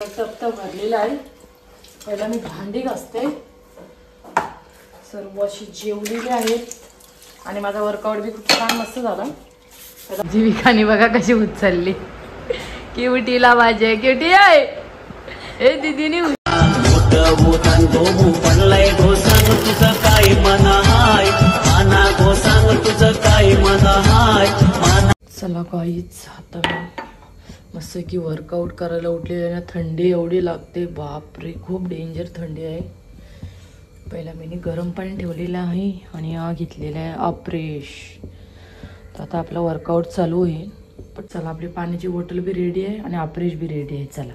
टप भरलेला आहे। पहिला मी भांडी घासते। सर्व अशी जेवलेली आहेत आणि माझा वर्कआउट बी खूप छान मस्त झाला। जीविकाने बघा कशी उचलली, क्यूटीला माझे क्यूटी आहे ए दीदीनी चला काहीच आता मस्त की वर्कआउट करायला उठलेले ना। थंडी एवढी लागते बापरे, खूप डेंजर थंडी आहे। पहिला मी गरम पाणी ठेवलेलं आहे आणि हा घेतलेला आहे अप्रेश। तर आता आपला वर्कआउट चालू आहे। पण चला आपली पाण्याची बॉटल बी रेडी आहे आणि अप्रेश बी रेडी आहे। चला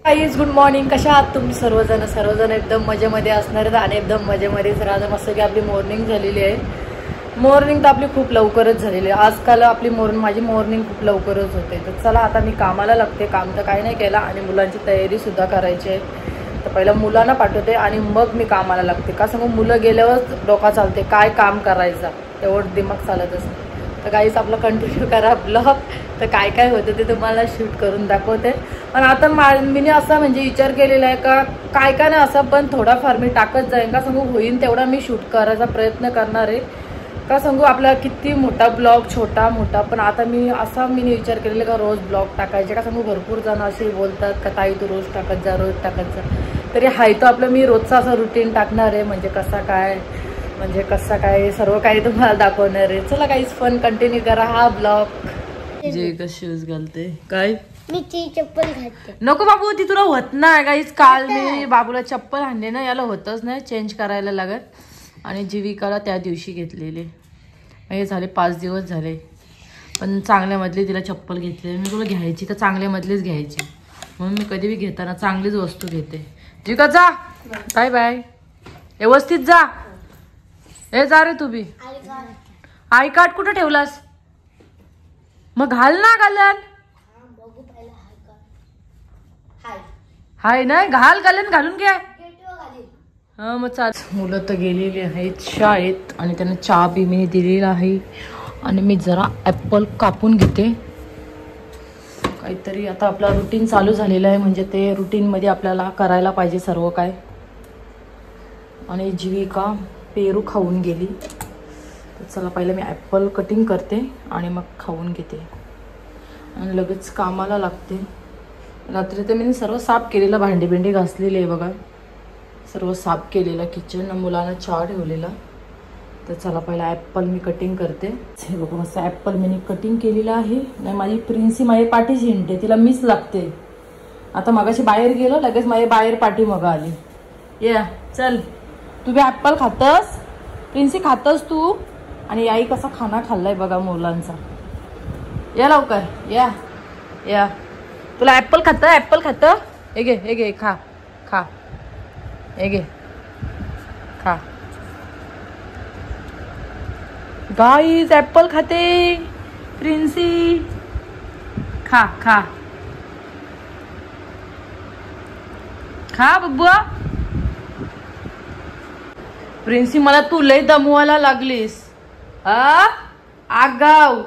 गाईज गुड मॉर्निंग, कशा आहात तुम्ही सर्वजण एकदम मजेमध्ये असणार आहेत आणि एकदम मजेमध्येच राहणार। मस्त की आपली मॉर्निंग झालेली आहे। मॉर्निंग तर आपली खूप लवकरच झालेली आहे। आजकाल आपली माझी मॉर्निंग खूप लवकरच होते। तर चला आता मी कामाला लागते। काम तर काही नाही केलं आणि मुलांची तयारी सुद्धा करायची आहे। तर पहिला मुलांना पाठवते आणि मग मी कामाला लागते। का सांगू, मुलं गेल्यावर डोका चालते काय काम करायचं, तेवढं दिमाग चालत असते। तर गाईस आपलं कंटिन्यू करा ब्लॉग। तर काय काय होतं ते तुम्हाला शूट करून दाखवते। पण आता मी असा म्हणजे विचार केलेला आहे का काय काय नाही असं, पण थोडाफार मी टाकत जाईन। का सांगू, होईन तेवढा मी शूट करायचा प्रयत्न करणार आहे। का सांगू, आपला किती मोठा ब्लॉग छोटा मोठा, पण आता मी विचार केलेला का रोज ब्लॉग टाकायचे। का सांगू, भरपूर जण असे बोलतात का ताई तू रोज टाकत जा रोज टाकत जा। तरी हाय तो आपलं मी रोजचा असं रुटीन टाकणार आहे। म्हणजे कसं काय सर्व काही तुम्हाला दाखवणार आहे। चला काहीच फन कंटिन्यू करा हा ब्लॉग। जे शूज घालते काय मी ती चप्पल घालते। नको बाबू, ती तुला होत नाही गाईस। काल मी बाबूला चप्पल आणले ना, याला होतच नाही, चेंज करायला लागत। आणि जीविकाला त्या दिवशी घेतलेले, हे झाले 5 दिवस झाले। पण चांगल्यामधली तिला चप्पल घेतली। मी तुला घ्यायची तर चांगल्यामधलीच घ्यायची, म्हणून मी कधी बी घेताना चांगलीच वस्तू घेते। जीविका जा, बाय बाय, व्यवस्थित जा। हे जा रे तू बी। आय कार्ड कुठं ठेवलास? मग घाल ना घालन। हाय नाही घाल, घालून घ्या। हा मग चाल। मुलं तर गेलेली आहेत शाळेत आणि त्यांना चहा बी मी दिलेला आहे। आणि मी जरा ॲपल कापून घेते। काहीतरी आता आपला रुटीन चालू झालेला आहे, म्हणजे ते रुटीनमध्ये आपल्याला करायला पाहिजे सर्व काय। आणि जीविका पेरू खाऊन गेली। तर चला पहिलं मी ॲपल कटिंग करते आणि मग खाऊन घेते आणि लगेच कामाला लागते। रात्री तर मी सर्व साफ केलेलं, भांडी बिंडी घासलेली आहे बघा, सर्व साफ केलेलं किचन, मुलांना चहा ठेवलेला। तर चला पहिला ॲपल मी कटिंग करते। हे बघा मस्त ॲपल मी कटिंग केलेलं आहे। नाही माझी प्रिन्सी माझ्या पाठीशी हिंडते, तिला मिस लागते। आता मगाशी बाहेर गेलो, लगेच माझ्या बाहेर पाठी मग आली। या चल, तू बी ॲपल खातस, प्रिन्सी खातस तू। आणि आई कसा खाना खाल्लाय बघा मुलांचा। या लवकर या या, तुला ॲपल खात हे घे खा खा, हे घे खा। गाईज ॲपल खाते प्रिन्सी, खा खा खा बब्बुआ। प्रिन्सी मला तू लय दमवायला लागलीस आगाव।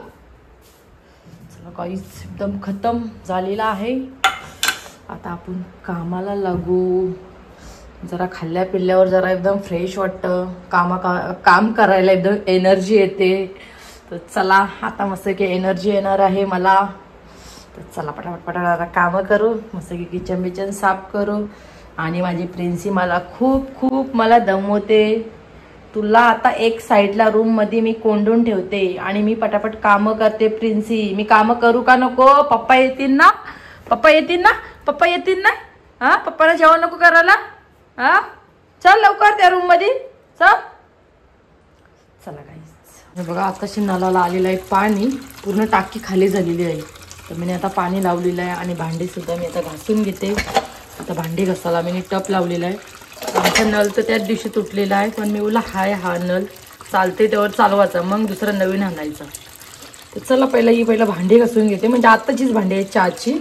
चला गाईज एकदम खतम झालेला आहे। आता आपण कामाला लागू। जरा खाल्ल्या पिल्ल्यावर जरा एकदम फ्रेश वाटतं, काम करायला एकदम एनर्जी येते। तर चला आता मस्त की एनर्जी येणार आहे मला। तर चला पटापट कामं करू, मस्त की किचन बिचन साफ करू। आणि माझी प्रिन्सी मला खूप मला दमवते। तुला आता एक साईडला रूम मध्ये मी कोंडून ठेवते आणि मी पटापट कामं करते। प्रिन्सी मी कामं करू का नको? पप्पा येतील ना? पप्पा येतील ना? हा, पप्पाला जेवण नको करायला? हा चल लवकर त्या रूम मध्ये चल। चला गाईस बघा आताशी नळाला आलेलं आहे पाणी, पूर्ण टाकी खाली झालेली आहे। तर मी आता पाणी लावलेलं आहे आणि भांडी सुद्धा मी आता घासून घेते। आता भांडी घासायला मी टप लावलेला आहे। आमचा नळ तर त्याच दिवशी तुटलेला आहे, पण मी बोला हा नळ चालते तेव्हा चालवायचा, मग दुसरं नवीन आणायचा। तर चला पहिला भांडी घासून घेते, म्हणजे आत्ताचीच भांडी आहे चहाची।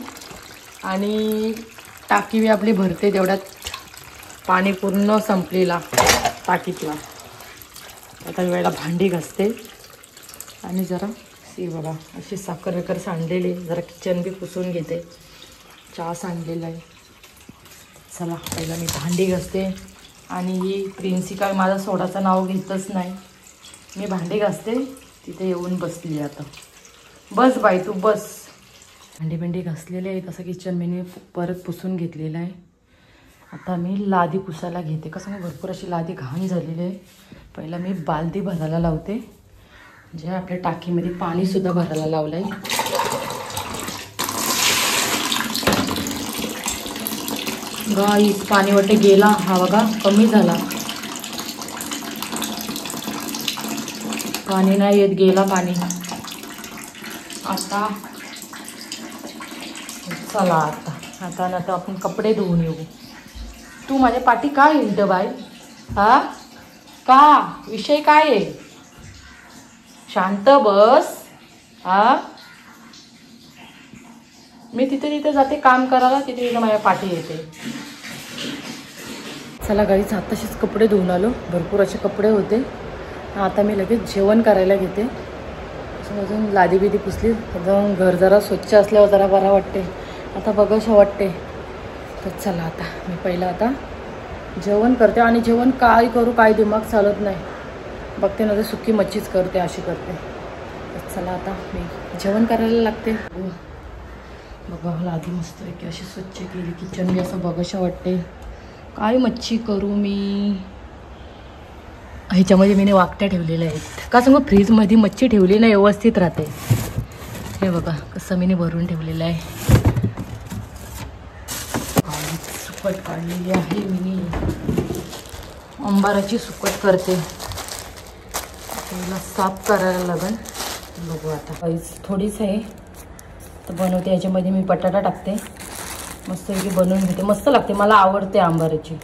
आणि टाकी बी आपली भरते, तेवढ्यात पाणी पूर्ण संपलेला टाकीतला। आता वेळेला भांडी घासते आणि जरा बघा अशी साखर सांडलेली, जरा किचन बी पुसून घेते। चहा सांडलेला आहे। चला पहिला मी भांडी घासते. आणि ही प्रिन्सी काय माझा सोडाचं नाव घेतच नाही. मी भांडी घासते, तिथे येऊन बसली. आता बस बाई तू बस. भांडी घासलेले आहे. तसं किचन मी परत पुसून घेतलेलं आहे. आता मी लादी पुसायला घेते. कसं मी भरपूर अशी लादी घाण झालेली आहे. पहिला मी बालदी भरायला लावते. म्हणजे आपल्या टाकीमध्ये पाणीसुद्धा भरायला लावलं आहे. गाईस पाणी वाटे गेला. हा बघा कमी झाला. पाणी नाही येत, गेला पाणी. आता चला आता ना तर आपण कपडे धुवून येऊ. तू माझ्या पाठी का हिंड बाय? हा का विषय काय आहे? शांत बस. हा मी तिथे जाते काम करायला, तिथे माझ्या पाठी येते. चला गाईच आताशीच कपडे धुवून आलो. भरपूर असे कपडे होते. आता मी लगेच जेवण करायला घेते. अजून लादी बिदी पुसली. अजून घर जरा स्वच्छ असल्यावर जरा बरा वाटते. आता बघाशा वाटते. तर चला आता मी पहिलं आता जेवण करते. आणि जेवण काय करू काय दिमाग चालत नाही. बघते ना तर सुकी मच्छीच करते, अशी करते. तर चला आता मी जेवण करायला लागते. बघा लादी मस्त आहे की अशी स्वच्छ केली. किचन मी असं बघाशा वाटते. काय मच्छी करू मी? ह्याच्यामध्ये मी वाकट्या ठेवलेल्या आहेत. का सांगू फ्रीजमध्ये मच्छी ठेवली ना व्यवस्थित राहते. हे बघा कसं मी भरून ठेवलेलं आहे. सुकट काढलेली आहे मी. अंबाराची सुकट करते. त्याला साफ करायला लागेल. बघू आता थोडीच आहे तर बनवते. याच्यामध्ये मी बटाटा टाकते. मस्त पैकी बनवून घेते. मस्त लागते, मला आवडते आंबाराची.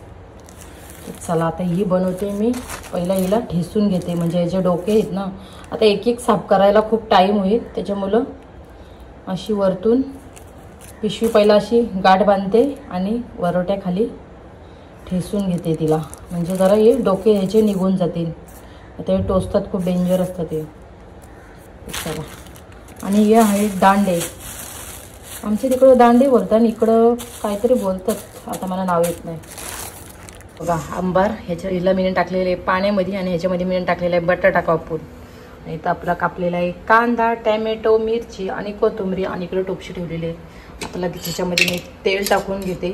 चला आता ही बनवते मी. पहिला हिला ठेसून घेते. म्हणजे याचे डोके आहेत ना, आता एक एक साफ करायला खूप टाईम होईल. त्याच्यामुळं अशी वरतून पिशवी पहिला अशी गाठ बांधते आणि वरोट्याखाली ठेसून घेते तिला. म्हणजे जरा हे डोके ह्याचे निघून जातील. आता हे टोचतात, खूप डेंजर असतात ते. चला आणि हे आहेत दांडे. आमच्या तिकडं दांडे बोलतात आणि इकडं काहीतरी बोलतात. आता मला नाव येत नाही. बघा आंबार हिला मी टाकलेले पाण्यामध्ये. आणि ह्याच्यामध्ये मी टाकलेला आहे बटाटा कापून. आणि इथं आपला कापलेला आहे कांदा, टॅमॅटो, मिरची आणि कोथिंबीर. आणि इकडे टोपशी ठेवलेली आहे. आपल्याला त्याच्यामध्ये मी तेल टाकून घेते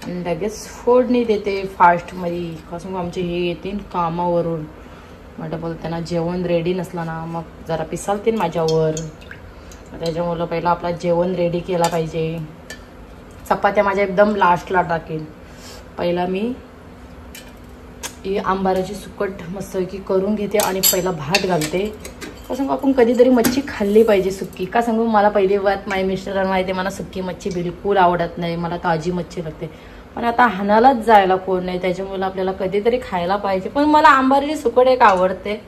आणि लगेच फोडणी देते फास्टमध्ये. कसं आमचे हे येतील कामावरून. म्हटलं बोलताना जेवण रेडी नसला ना मग जरा पिसालतील माझ्यावर. त्याच्यामुळं पहिला आपला जेवण रेडी केला पाहिजे. चपात्या माझ्या एकदम लास्टला टाकेल. पहिला मी ही आंबाराची सुकट मस्तपैकी करून घेते आणि पहिला भात घालते. का सांगू आपण कधीतरी मच्छी खाल्ली पाहिजे सुक्की. का सांगू मला पहिली बात माझ्या मिस्टरांना माहिती आहे मला सुक्की मच्छी बिलकुल आवडत नाही. मला ताजी मच्छी लागते. पण आता हाणालाच जायला कोण नाही. त्याच्यामुळे आपल्याला कधीतरी खायला पाहिजे. पण मला आंबाराची सुकट एक आवडते.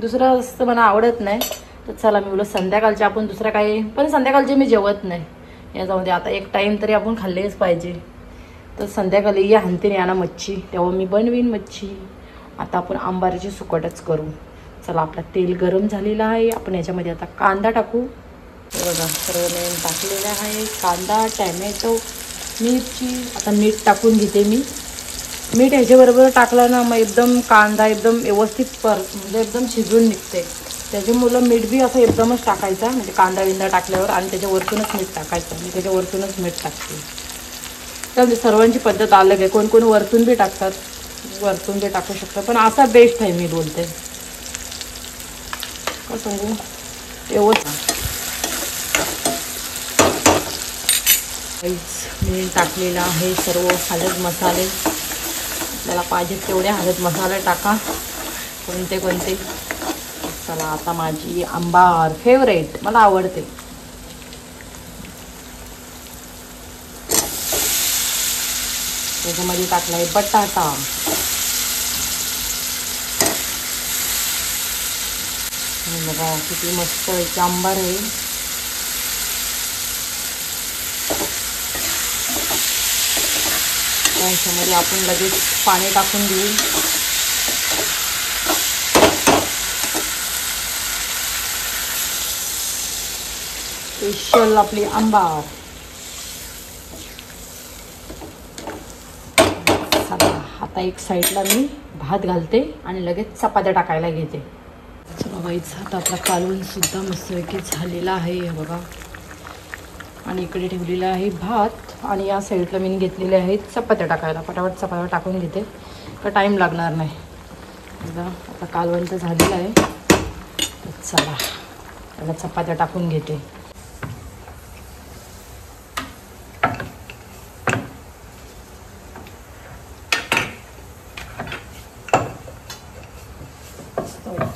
दुसरं असं मला आवडत नाही. तर चला मी बोलू संध्याकाळचे आपण दुसरं काही. पण संध्याकाळचे मी जेवत नाही. याच्यामध्ये आता एक टाईम तरी आपण खाल्लेच पाहिजे. तर संध्याकाळी या हानतीने आणा मच्छी, तेव्हा मी बनवीन मच्छी. आता आपण आंबाराची सुकटच करू. चला आपला तेल गरम झालेला आहे. आपण याच्यामध्ये आता कांदा टाकू. बघा सर्व नवीन टाकलेलं आहे. कांदा, टॅमॅटो, मिरची. आता मीठ टाकून घेते मी. मीठ ह्याच्याबरोबर टाकलं ना मग एकदम कांदा एकदम व्यवस्थित म्हणजे एकदम शिजून निघते. त्याच्यामुळं मीठ बी असं एकदमच टाकायचा. म्हणजे कांदा विंदा टाकल्यावर आणि त्याच्यावरतूनच मीठ टाकायचं. मी त्याच्यावरतूनच मीठ टाकते. तर सर्वांची पद्धत अलग आहे. कोण कोण वरतून बी टाकतात, वरतून बी टाकू शकतात. पण असा बेस्ट आहे मी बोलते. का सांगू व्यवस्थित मी टाकलेलं आहे सर्व हळद मसाले. आपल्याला पाहिजे तेवढे हळद मसाले टाका. कोणते कोणते. चला आता माझी आंबार फेवरेट, मला आवडते. त्याच्यामध्ये टाकलाय बटाटा. बघा किती मस्त एक आंबार आहे. त्याच्यामध्ये आपण लगेच पाणी टाकून देऊ. स्पेशल आपली आंबार. आता एक साईडला मी भात घालते आणि लगेच चपात्या टाकायला घेते. चला बाईच, आता आपला कालवण सुद्धा मस्तपैकी झालेला आहे हे बघा. आणि इकडे ठेवलेला आहे भात आणि या साईडला मी घेतलेले आहेत चपात्या टाकायला. पटापट चपात्या टाकून घेते का टाईम लागणार नाही. बघा आता कालवण तर झालेलं आहे. चला त्याला चपात्या टाकून घेते.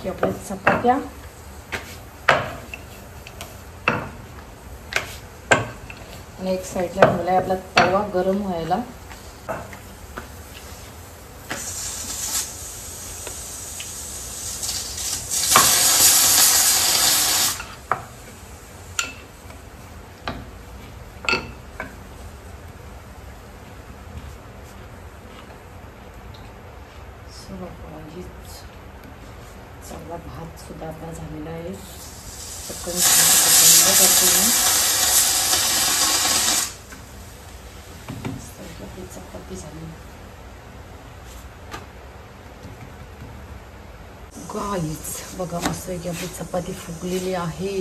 आपल्या चपात्या आणि एक साईडला ठेवलाय आपला तवा गरम व्हायला. चांगला भात सुद्धा आपला झालेला आहे. पटकन बंद करते मी. चपाती झाली. गाईज बघा मस्त आहे की आपली चपाती फुगलेली आहे.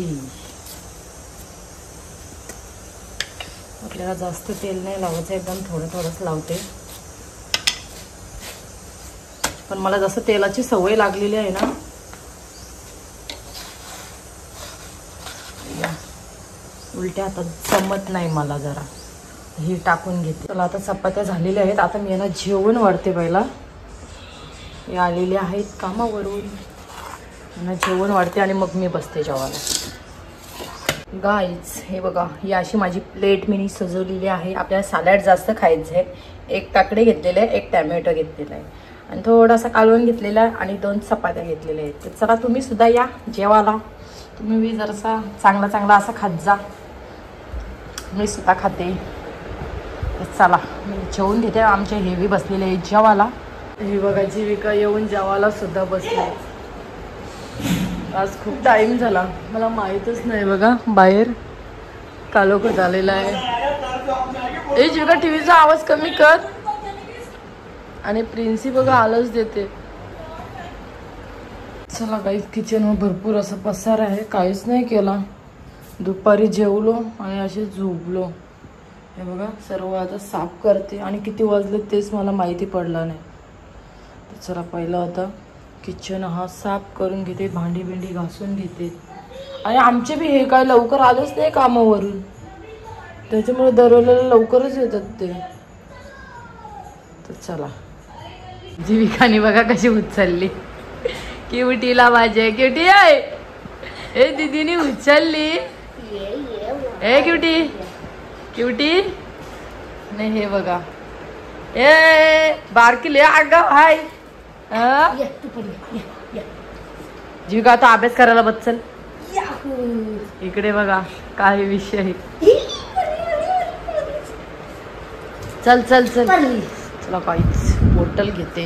आपल्याला जास्त तेल नाही लावायचं, एकदम थोडं थोडंच लावते. पण मला जसं तेलाची सवय लागलेली आहे ना, उलट्या हातात जमत नाही मला. जरा हे टाकून घेते. चला आता चपात्या झालेल्या आहेत. आता मी यांना जेवण वाढते. पहिला हे आलेले आहेत कामावरून, यांना जेवण वाढते आणि मग मी बसते जेवायला. गाईज हे बघा, ही अशी माझी प्लेट मी सजवलेली आहे. आपल्याला सॅलड जास्त खायचं आहे. एक काकडे घेतलेले आहे, एक टॅमॅटो घेतलेला आहे आणि थोडासा कालवण घेतलेला आहे आणि 2 चपात्या घेतलेल्या आहेत. तर चला तुम्ही सुद्धा या जेवायला. तुम्ही मी जरासा चांगला असा खात जा. मी सुद्धा खाते. तर चला मी जेवून घेते. आमचे हेवी बसलेले आहेत जेवायला. ही बघा जीविका येऊन जेवायला सुद्धा बसले. आज खूप टाईम झाला, मला माहीतच नाही. बघा बाहेर कालोख झालेला आहे. ए जीविका टीव्हीचा आवाज कमी कर. आणि प्रिन्सी बघा आलंच देते. चला काही किचनवर भरपूर असं पसार आहे. काहीच नाही केला. दुपारी जेवलो आणि असे झोपलो. हे बघा सर्व आता साफ करते आणि किती वाजले तेच मला माहिती पडलं नाही. तर चला पहिलं आता किचन हा साफ करून घेते. भांडी बिंडी घासून घेते. आणि आमचे बी हे काय लवकर आलेच नाही कामावरून, त्याच्यामुळे दरवेळेला लवकरच येतात ते. तर चला जीविकाने बघा कशी उचलली. क्युटीला माझे क्युटी आहे. ए दीदीने उचलली. ए क्युटी क्युटी नाही. हे बघा ए बारकी ले आगाव हाय. जीविका आता अभ्यास करायला बच्चल. इकडे बघा काय विषय. चल चल चल चला काहीच बॉटल घेते.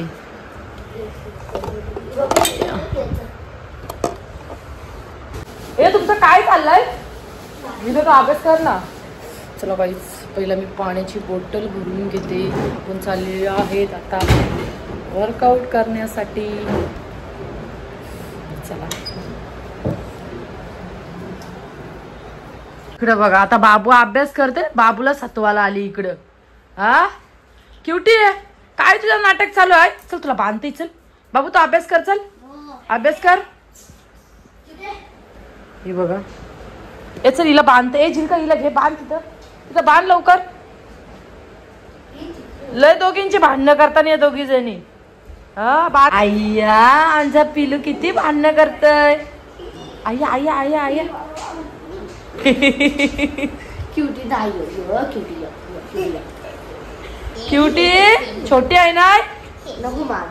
ए तुमचं काय चाललंय? मी तर अभ्यास कर ना. चला काहीच पहिला मी पाण्याची बॉटल भरून घेते. आपण चाललेले आहेत आता वर्कआउट करण्यासाठी. चला इकडं बघा आता बाबू अभ्यास करते. बाबूला सत्वाला आली इकडं. हा क्युटी काय तुझं नाटक चालू आहे? चल तुला बांधते. चल बाबू तू अभ्यास कर. चल अभ्यास कर. हे बघा ए चल हिला बांधते. ए झिलका हिला घे बांध. तिथं बांध लवकर. लय दोघींची भांडणं करताना या दोघी जणी. हा आय्या आमचा पिलू किती भांडणं करतय. आय्या आय्या आय्या आय्या. क्युटी क्युटी छोटी आहे ना. नको मार.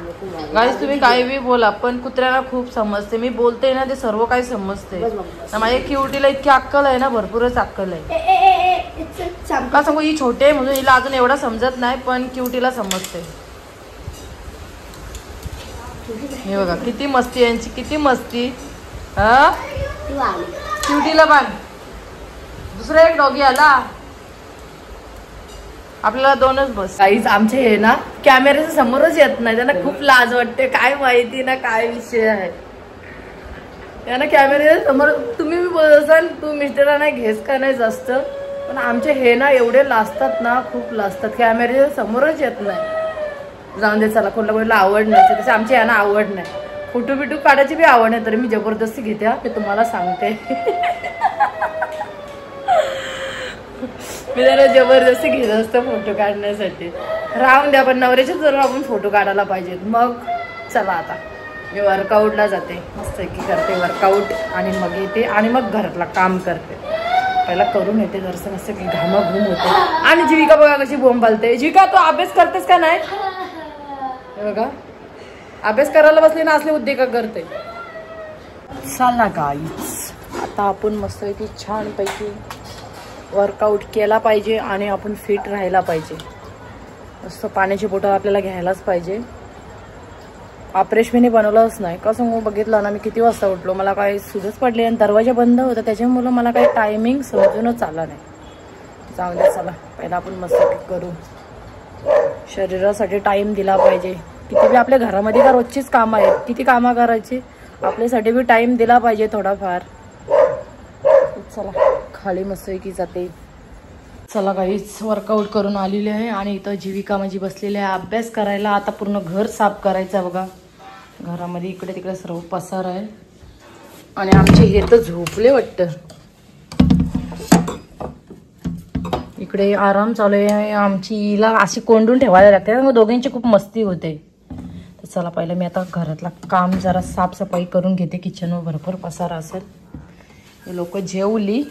गाईस तुम्ही काही बी बोला पण कुत्र्याला खूप समजते. मी बोलते ना ते सर्व काही समजते. माझ्या क्युटीला इतकी अक्कल आहे ना, भरपूरच अक्कल आहे. का सांगू ही छोटी आहे म्हणून हिला अजून एवढा समजत नाही, पण क्युटीला समजते. हे बघा किती मस्ती यांची, किती मस्ती. हा क्युटीला बांध. दुसरा एक डॉगी आला. आपल्याला 2च बस. काहीच आमचे हे ना कॅमेऱ्याच्या समोरच येत नाही, त्यांना खूप लाज वाटते. काय माहिती ना काय विषय आहे त्यांना कॅमेऱ्याच्या समोर. तुम्ही बोलसान तू मिस्टरांना घेस का नाही जास्त, पण आमचे हे ना एवढे लाजतात ना, खूप लाजतात. कॅमेऱ्याच्या समोरच येत नाही. जाऊन दे चला, कोणाला आवड नाही तसे आमच्या यांना आवड नाही. फोटो बिटू काढायची बी आवड नाही, तरी मी जबरदस्ती घेते. मी तुम्हाला सांगते मी जरा जबरदस्ती घेत असतो फोटो काढण्यासाठी. राहून द्या, पण नवऱ्याच्या जर आपण फोटो काढायला पाहिजेत. मग चला आता मी वर्कआउटला जाते, मस्त की करते वर्कआउट आणि मग येते आणि मग घरातला काम करते. पहिला करून येते जरसं मस्त की घामाघूम होते. आणि जीविका बघा कशी बोंब घालते. जीविका तू अभ्यास करतेस का नाही? बघा अभ्यास करायला बसली ना असले उद्योग करते. चला गाईज आता आपण मस्तपैकी छानपैकी वर्कआउट केला पाहिजे आणि आपण फिट राहायला पाहिजे. मस्त पाण्याची बॉटल आपल्याला घ्यायलाच पाहिजे. ऑपरेशनने बनवलंच नाही का सांगू. बघितलं ना मी किती वाजता उठलो, मला काही सुजच पडली आणि दरवाजा बंद होता, त्याच्यामुळं मला काही टायमिंग समजूनच आला नाही. जाऊ दे चला, पहिला आपण मस्त करू. शरीरासाठी टाइम दिला पाहिजे. किती बी आपल्या घरामध्ये का रोजचीच कामं आहेत, किती कामं करायची, आपल्यासाठी बी टाइम दिला पाहिजे थोडाफार. चला खाली मस्त की जाते. चला काहीच वर्कआउट करून आलेले आहे आणि इथं जीविका माझी बसलेली आहे अभ्यास करायला. आता पूर्ण घर साफ करायचं बघा. घरामध्ये इकडे तिकडे सर्व पसार आहे आणि आमचे हे तर झोपले वाटतं. इकडे आराम चालू आहे. आमची हिला अशी कोंडून ठेवायला लागते, मग दोघांची खूप मस्ती होते. तर चला पहिलं मी आता घरातला काम जरा साफसफाई करून घेते. किचनवर भरपूर पसारा असेल. हे लोक जेवली,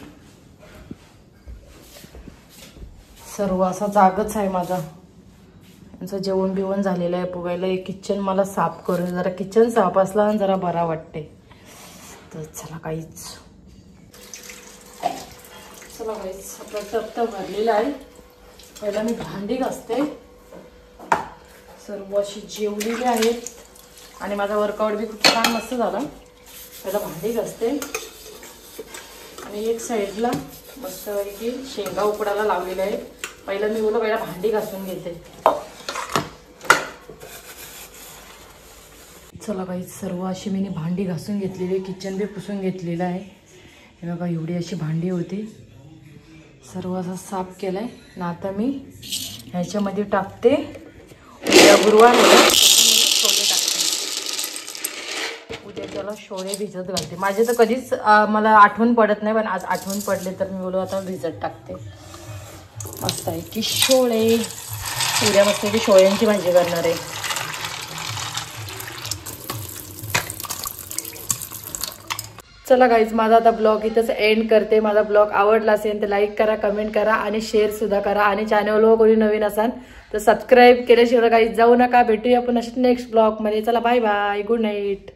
सर्व असा जागच आहे माझा. यांचं जेवण बिवण झालेलं आहे. पोहायला किचन मला साफ करून, जरा किचन साफ असला जरा बरा वाटते. तर चला काहीच चला काहीच आपलं टप भरलेलं आहे. पहिला मी भांडी घासते. सर्व अशी जेवलेली आहेत आणि माझा वर्कआउट बी खूप छान मस्त झाला. पहिला भांडी घासते आणि एक साईडला मस्तपैकी शेंगा उकडायला लावलेल्या आहेत. पहिला मी बोललो पहिला भांडी घासून घेते. चला काही सर्व अशी मी भांडी घासून घेतलेली आहे. किचन बी पुसून घेतलेलं आहे. हे बघा एवढी अशी भांडी होती. सर्व असं साफ केलं आहे ना. आता मी ह्याच्यामध्ये टाकते, उद्या गुरुवार होला छोले टाकते. उद्या त्याला छोले भिजत घालते. माझे तर कधीच मला आठवण पडत नाही, पण आज आठवण पडले तर मी बोलू आता भिजत टाकते. मस्त आहे की छोले. उद्या मस्त की छोळ्यांची भाजी करणार आहे. चला गाईज माझा आता ब्लॉग इथंच एंड करते. माझा ब्लॉग आवडला असेल तर लाईक करा, कमेंट करा आणि शेअर सुद्धा करा. आणि चॅनलवर कोणी नवीन असाल तर सबस्क्राईब केल्याशिवाय गाईज जाऊ नका. भेटूया आपण अशाच नेक्स्ट ब्लॉगमध्ये. चला बाय बाय, गुड नाईट.